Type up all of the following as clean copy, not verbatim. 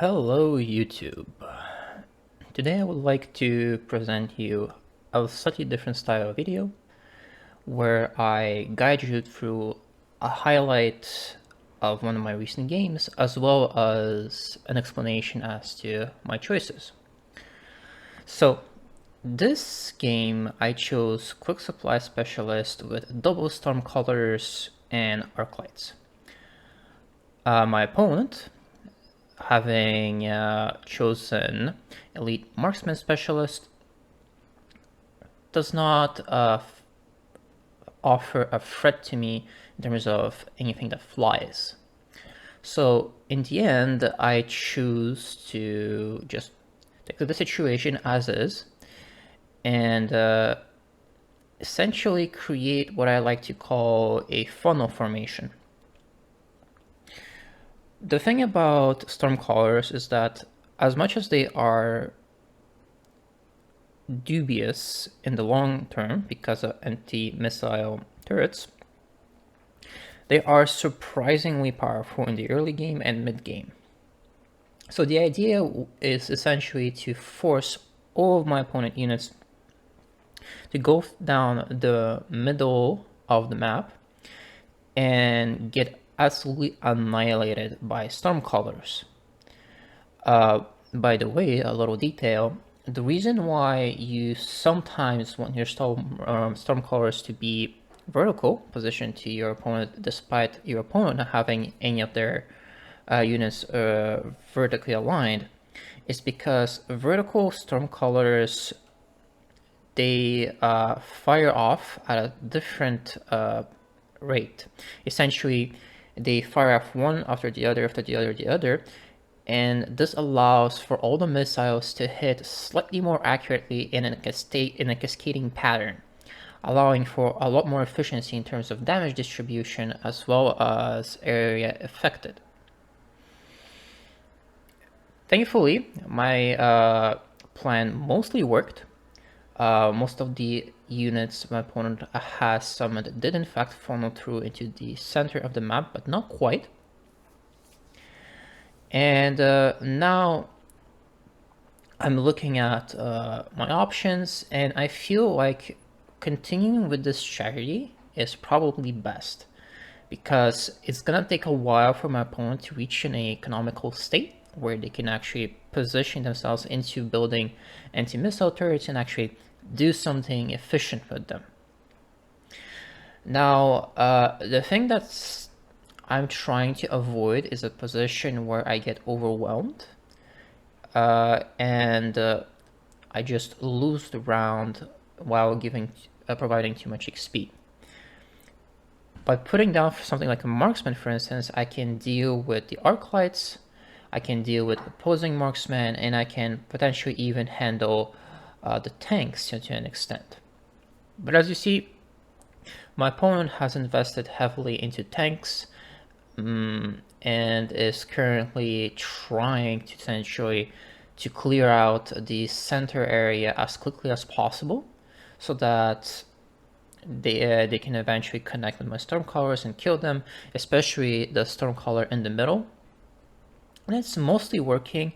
Hello YouTube. Today I would like to present you a slightly different style of video where I guide you through a highlight of one of my recent games as well as an explanation as to my choices. So this game I chose Quick Supply Specialist with double storm colors and arc lights. My opponent, having chosen Elite Marksman Specialist, does not offer a threat to me in terms of anything that flies. So in the end, I choose to just take the situation as is and essentially create what I like to call a funnel formation. The thing about Stormcallers is that as much as they are dubious in the long term because of anti-missile turrets, they are surprisingly powerful in the early game and mid game. So the idea is essentially to force all of my opponent units to go down the middle of the map and get absolutely annihilated by Stormcallers. By the way, a little detail, the reason why you sometimes want your Stormcallers to be vertical position to your opponent, despite your opponent not having any of their units vertically aligned, is because vertical Stormcallers, they fire off at a different rate. Essentially, they fire off one after the other, after the other, the other, and this allows for all the missiles to hit slightly more accurately in a cascading pattern, allowing for a lot more efficiency in terms of damage distribution as well as area affected. Thankfully, my plan mostly worked. Most of the units my opponent has summoned did in fact funnel through into the center of the map, but not quite. And now I'm looking at my options, and I feel like continuing with this strategy is probably best because it's gonna take a while for my opponent to reach an economical state where they can actually position themselves into building anti-missile turrets and actually do something efficient with them. Now, the thing that's I'm trying to avoid is a position where I get overwhelmed and I just lose the round while providing too much XP. By putting down something like a marksman, for instance, I can deal with the arc lights, I can deal with opposing marksmen, and I can potentially even handle the tanks to an extent. But as you see, my opponent has invested heavily into tanks and is currently trying to essentially to clear out the center area as quickly as possible so that they can eventually connect with my Stormcallers and kill them, especially the Stormcaller in the middle. And it's mostly working,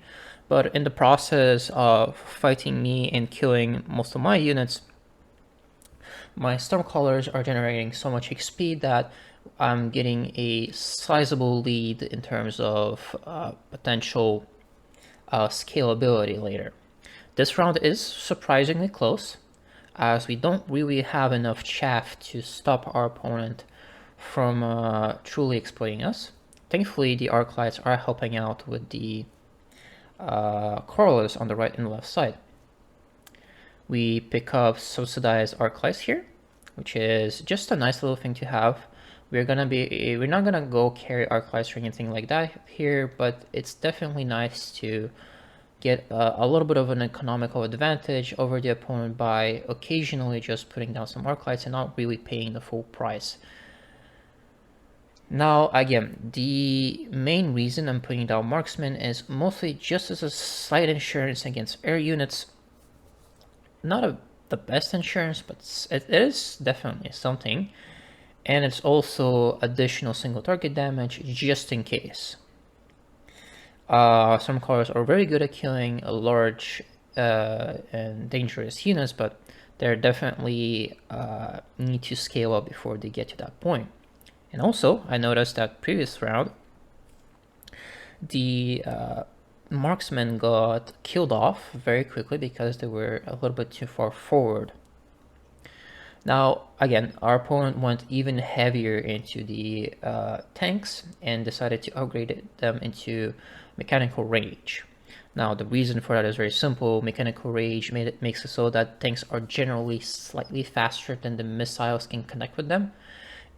but in the process of fighting me and killing most of my units, my Stormcallers are generating so much XP that I'm getting a sizable lead in terms of potential scalability later. This round is surprisingly close, as we don't really have enough chaff to stop our opponent from truly exploiting us. Thankfully, the arc lights are helping out with the correlers on the right and left side. We pick up subsidized arc lights here, which is just a nice little thing to have. We're not gonna go carry arc lights or anything like that here, but it's definitely nice to get a little bit of an economical advantage over the opponent by occasionally just putting down some arc lights and not really paying the full price. Now, again, the main reason I'm putting down marksmen is mostly just as a slight insurance against air units. Not the best insurance, but it is definitely something. And it's also additional single target damage just in case. Some colors are very good at killing large and dangerous units, but they're definitely need to scale up before they get to that point. And also, I noticed that previous round, the marksmen got killed off very quickly because they were a little bit too far forward. Now, again, our opponent went even heavier into the tanks and decided to upgrade them into mechanical rage. Now, the reason for that is very simple. Mechanical rage makes it so that tanks are generally slightly faster than the missiles can connect with them,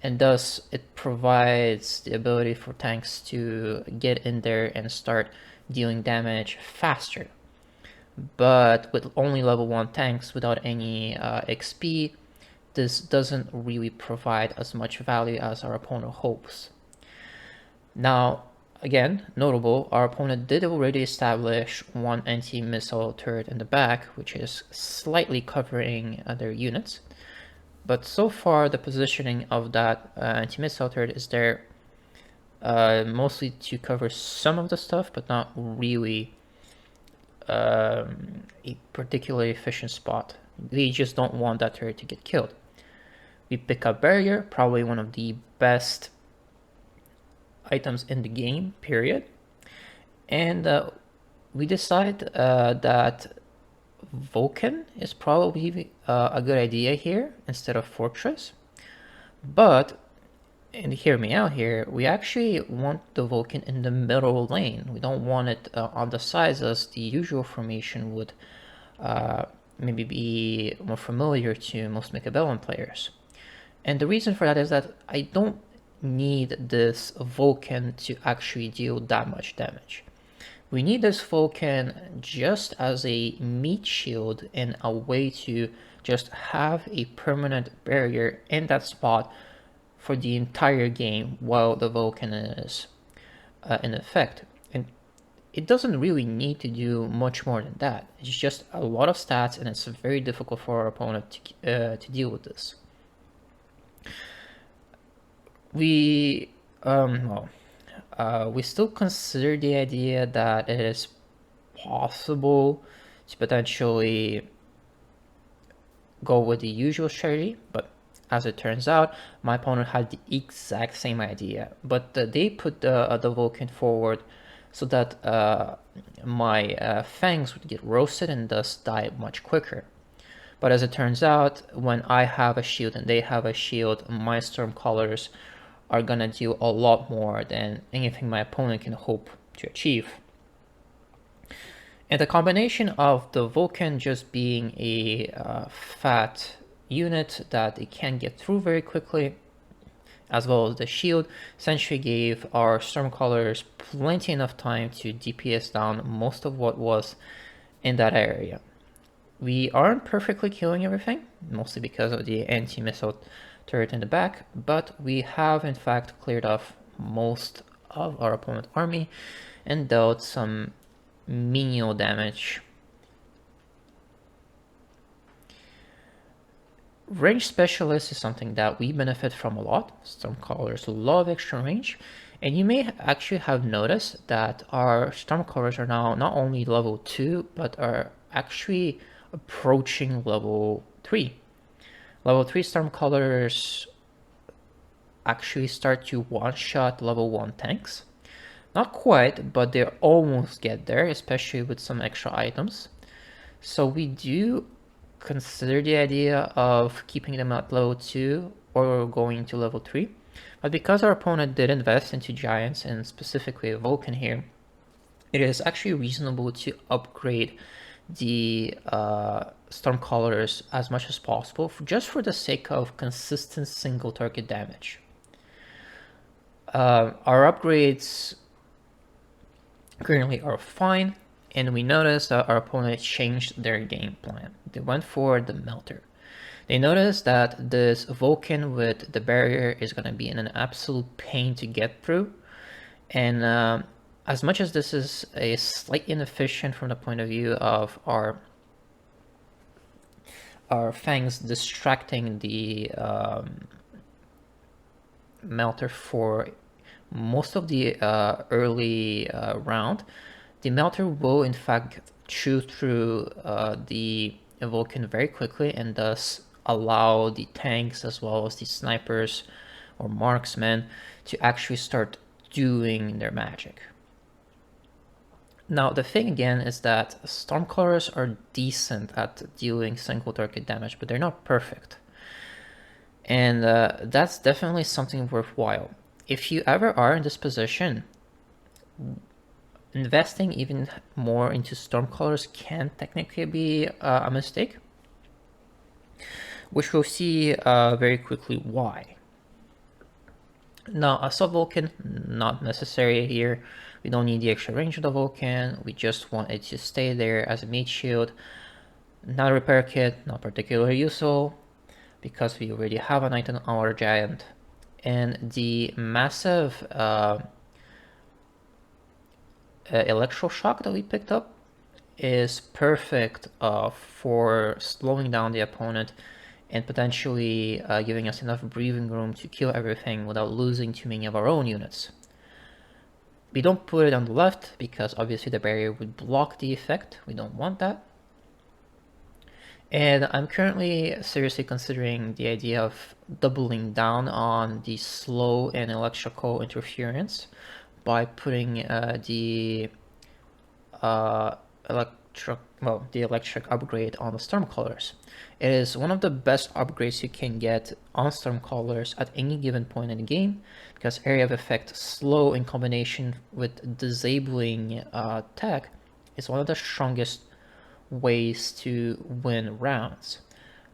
and thus it provides the ability for tanks to get in there and start dealing damage faster. But with only level 1 tanks without any XP, this doesn't really provide as much value as our opponent hopes. Now, again, notable, our opponent did already establish one anti-missile turret in the back, which is slightly covering their units. But so far, the positioning of that anti-missile turret is there mostly to cover some of the stuff, but not really a particularly efficient spot. They just don't want that turret to get killed. We pick up barrier, probably one of the best items in the game, period. And we decide that Vulcan is probably a good idea here instead of Fortress. But, and hear me out here, we actually want the Vulcan in the middle lane. We don't want it on the sides as the usual formation would maybe be more familiar to most Mechabellum players. And the reason for that is that I don't need this Vulcan to actually deal that much damage. We need this Vulcan just as a meat shield and a way to just have a permanent barrier in that spot for the entire game while the Vulcan is in effect. And it doesn't really need to do much more than that. It's just a lot of stats, and it's very difficult for our opponent to deal with this. We still consider the idea that it is possible to potentially go with the usual strategy, but as it turns out, my opponent had the exact same idea, but they put the Vulcan forward so that my fangs would get roasted and thus die much quicker. But as it turns out, when I have a shield and they have a shield, my Stormcallers are gonna do a lot more than anything my opponent can hope to achieve. And the combination of the Vulcan just being a fat unit that it can get through very quickly, as well as the shield, essentially gave our Stormcallers plenty enough time to DPS down most of what was in that area. We aren't perfectly killing everything, mostly because of the anti-missile turret in the back, but we have in fact cleared off most of our opponent's army and dealt some menial damage. Range specialist is something that we benefit from a lot. Stormcallers love extra range, and you may actually have noticed that our Stormcallers are now not only level 2 but are actually approaching level 3. Level 3 Stormcallers actually start to one-shot level 1 tanks. Not quite, but they almost get there, especially with some extra items. So we do consider the idea of keeping them at level 2 or going to level 3. But because our opponent did invest into Giants, and specifically a Vulcan here, it is actually reasonable to upgrade the Stormcallers as much as possible, just for the sake of consistent single target damage. Our upgrades currently are fine, and we noticed that our opponent changed their game plan. They went for the Melter. They noticed that this Vulcan with the barrier is going to be an absolute pain to get through, and as much as this is a slightly inefficient from the point of view of our fangs distracting the Melter for most of the early round, the Melter will in fact chew through the Vulcan very quickly and thus allow the tanks as well as the snipers or marksmen to actually start doing their magic. Now the thing again is that Stormcallers are decent at dealing single target damage, but they're not perfect. And that's definitely something worthwhile. If you ever are in this position, investing even more into Stormcallers can technically be a mistake, which we'll see very quickly why. Now, a sub-Vulcan, not necessary here. We don't need the extra range of the Vulcan. We just want it to stay there as a meat shield. Not a repair kit, not particularly useful, because we already have a Knight and Hour Giant. And the massive electroshock that we picked up is perfect for slowing down the opponent and potentially giving us enough breathing room to kill everything without losing too many of our own units. We don't put it on the left because obviously the barrier would block the effect. We don't want that. And I'm currently seriously considering the idea of doubling down on the slow and electrical interference by putting the electric upgrade on the Stormcallers. It is one of the best upgrades you can get on Stormcallers at any given point in the game, because area of effect slow in combination with disabling tech is one of the strongest ways to win rounds.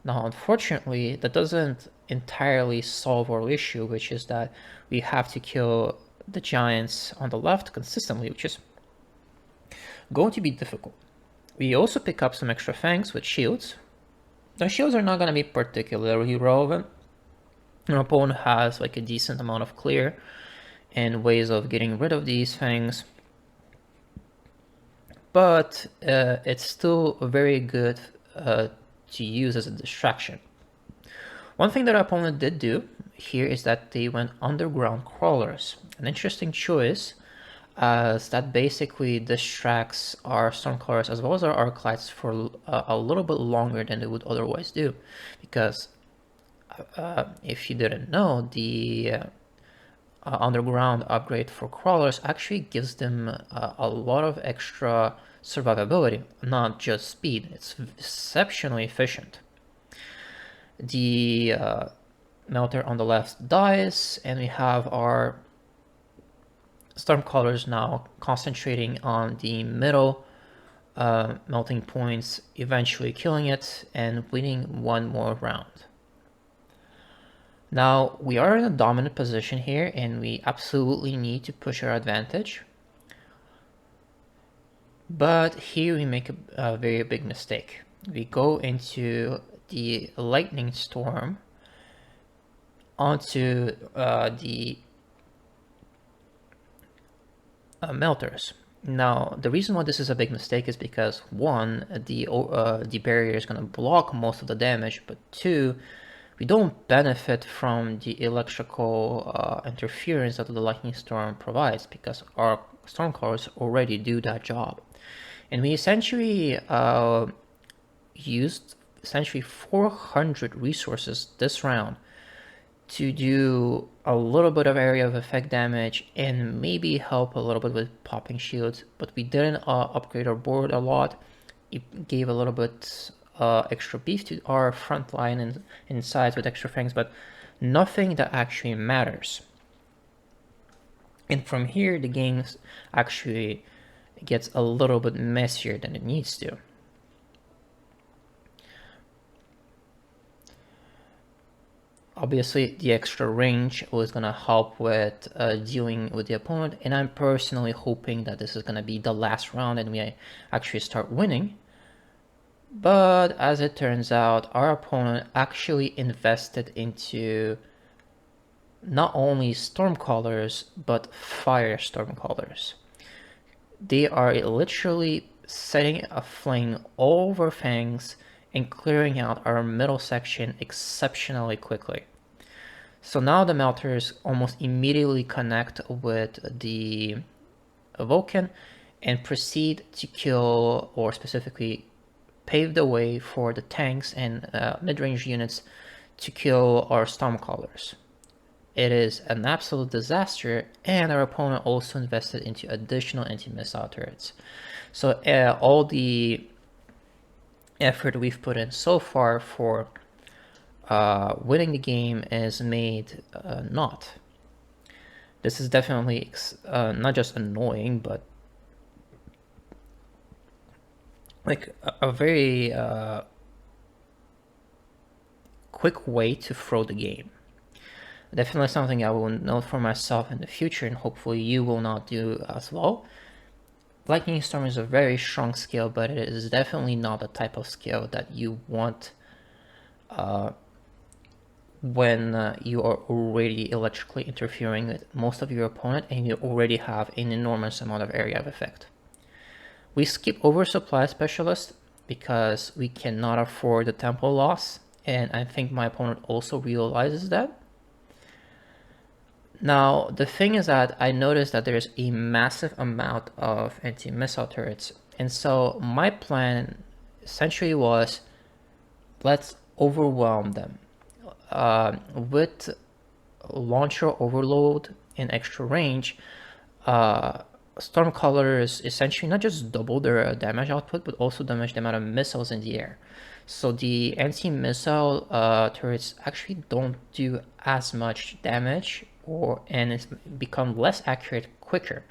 Now, unfortunately, that doesn't entirely solve our issue, which is that we have to kill the giants on the left consistently, which is going to be difficult. We also pick up some extra fangs with shields. The shields are not going to be particularly relevant. Our opponent has like a decent amount of clear and ways of getting rid of these fangs, but it's still very good to use as a distraction. One thing that our opponent did do here is that they went underground crawlers. An interesting choice, as that basically distracts our Stormcallers as well as our Arclights for a little bit longer than they would otherwise do. Because if you didn't know, the underground upgrade for crawlers actually gives them a lot of extra survivability, not just speed. It's exceptionally efficient. The melter on the left dies, and we have our Stormcallers now concentrating on the middle melting points, eventually killing it and winning one more round. Now, we are in a dominant position here, and we absolutely need to push our advantage. But here we make a very big mistake. We go into the lightning storm onto the melters. Now, the reason why this is a big mistake is because one, the barrier is going to block most of the damage, but two, we don't benefit from the electrical interference that the lightning storm provides because our Stormcallers already do that job. And we essentially used 400 resources this round to do a little bit of area of effect damage and maybe help a little bit with popping shields, but we didn't upgrade our board a lot. It gave a little bit extra beef to our front line and sides with extra fangs, but nothing that actually matters. And from here, the game actually gets a little bit messier than it needs to. Obviously, the extra range was going to help with dealing with the opponent, and I'm personally hoping that this is going to be the last round and we actually start winning. But as it turns out, our opponent actually invested into not only Stormcallers, but Fire Stormcallers. They are literally setting a flame all over fangs and clearing out our middle section exceptionally quickly. So now the melters almost immediately connect with the Vulcan and proceed to kill, or specifically pave the way for, the tanks and mid-range units to kill our Stormcallers. It is an absolute disaster, and our opponent also invested into additional anti-missile turrets. So all the effort we've put in so far for winning the game is made naught. This is definitely not just annoying, but like a very quick way to throw the game. Definitely something I will note for myself in the future, and hopefully you will not do as well. Lightning Storm is a very strong skill, but it is definitely not the type of skill that you want when you are already electrically interfering with most of your opponent and you already have an enormous amount of area of effect. We skip Oversupply Specialist because we cannot afford the tempo loss, and I think my opponent also realizes that. Now, the thing is that I noticed that there's a massive amount of anti-missile turrets, and so my plan essentially was, let's overwhelm them. With launcher overload and extra range, Stormcallers essentially not just double their damage output, but also damage the amount of missiles in the air. So the anti-missile turrets actually don't do as much damage, and it's become less accurate quicker,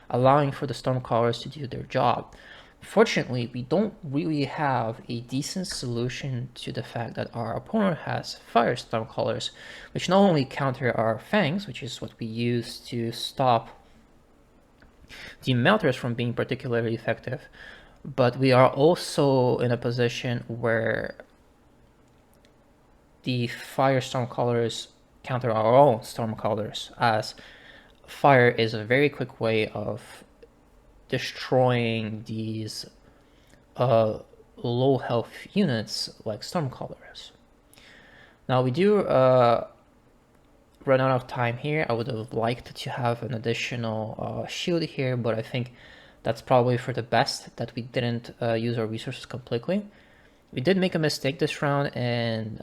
allowing for the Stormcallers to do their job. Fortunately, we don't really have a decent solution to the fact that our opponent has Fire Stormcallers, which not only counter our Fangs, which is what we use to stop the melters from being particularly effective, but we are also in a position where the Fire Stormcallers counter our own Stormcallers, as fire is a very quick way of destroying these low health units like Stormcallers. Now we do run out of time here. I would have liked to have an additional shield here, but I think that's probably for the best that we didn't use our resources completely. We did make a mistake this round and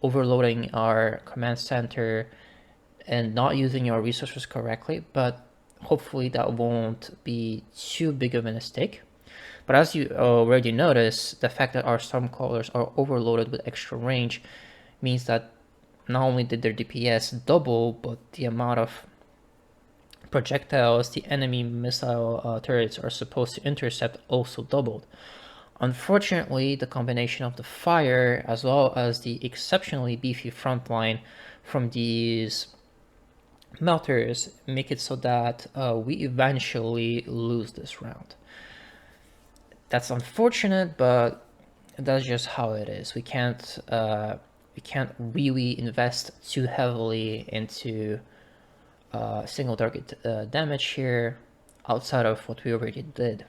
overloading our command center and not using our resources correctly, but hopefully that won't be too big of a mistake. But as you already noticed, the fact that our Stormcallers are overloaded with extra range means that not only did their DPS double, but the amount of projectiles the enemy missile turrets are supposed to intercept also doubled. Unfortunately, the combination of the fire as well as the exceptionally beefy front line from these melters make it so that we eventually lose this round. That's unfortunate, but that's just how it is. We can't really invest too heavily into single target damage here outside of what we already did.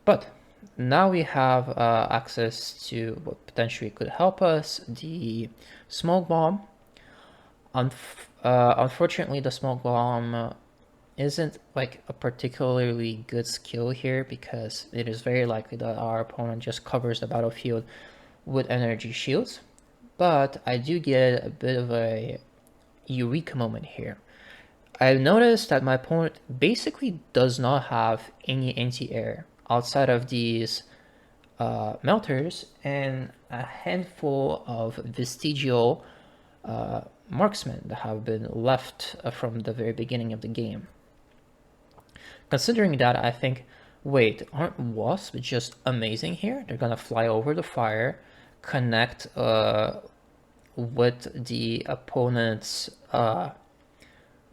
But now we have access to what potentially could help us, the smoke bomb. Unfortunately, the smoke bomb isn't like a particularly good skill here, because it is very likely that our opponent just covers the battlefield with energy shields. But I do get a bit of a eureka moment here. I've noticed that my opponent basically does not have any anti-air outside of these melters and a handful of vestigial marksmen that have been left from the very beginning of the game. Considering that, I think, wait, aren't wasps just amazing here? They're gonna fly over the fire, connect with the opponent's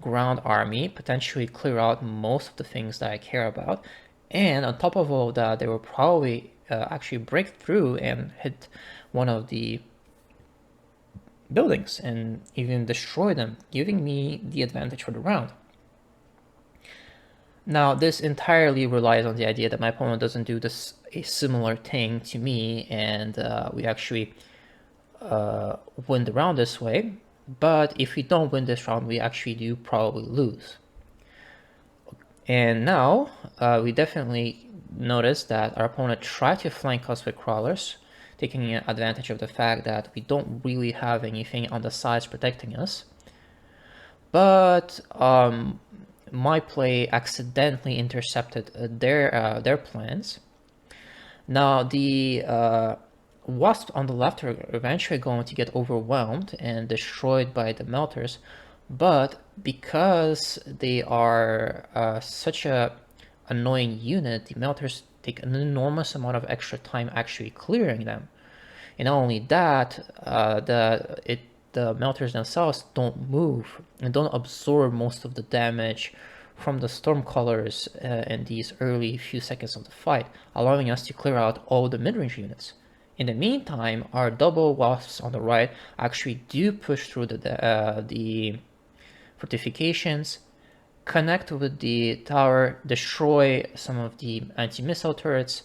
ground army, potentially clear out most of the things that I care about, and on top of all that, they will probably actually break through and hit one of the buildings and even destroy them, giving me the advantage for the round. Now, this entirely relies on the idea that my opponent doesn't do a similar thing to me, and we actually win the round this way, but if we don't win this round, we actually do probably lose. And now we definitely notice that our opponent tried to flank us with crawlers, taking advantage of the fact that we don't really have anything on the sides protecting us. But my play accidentally intercepted their plans. Now the wasps on the left are eventually going to get overwhelmed and destroyed by the melters, but because they are such a annoying unit, the melters take an enormous amount of extra time actually clearing them. And not only that, the melters themselves don't move and don't absorb most of the damage from the Stormcallers in these early few seconds of the fight, allowing us to clear out all the mid-range units. In the meantime, our double wasps on the right actually do push through the fortifications, connect with the tower, destroy some of the anti-missile turrets,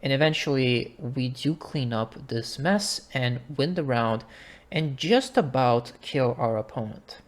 and eventually we do clean up this mess and win the round and just about kill our opponent.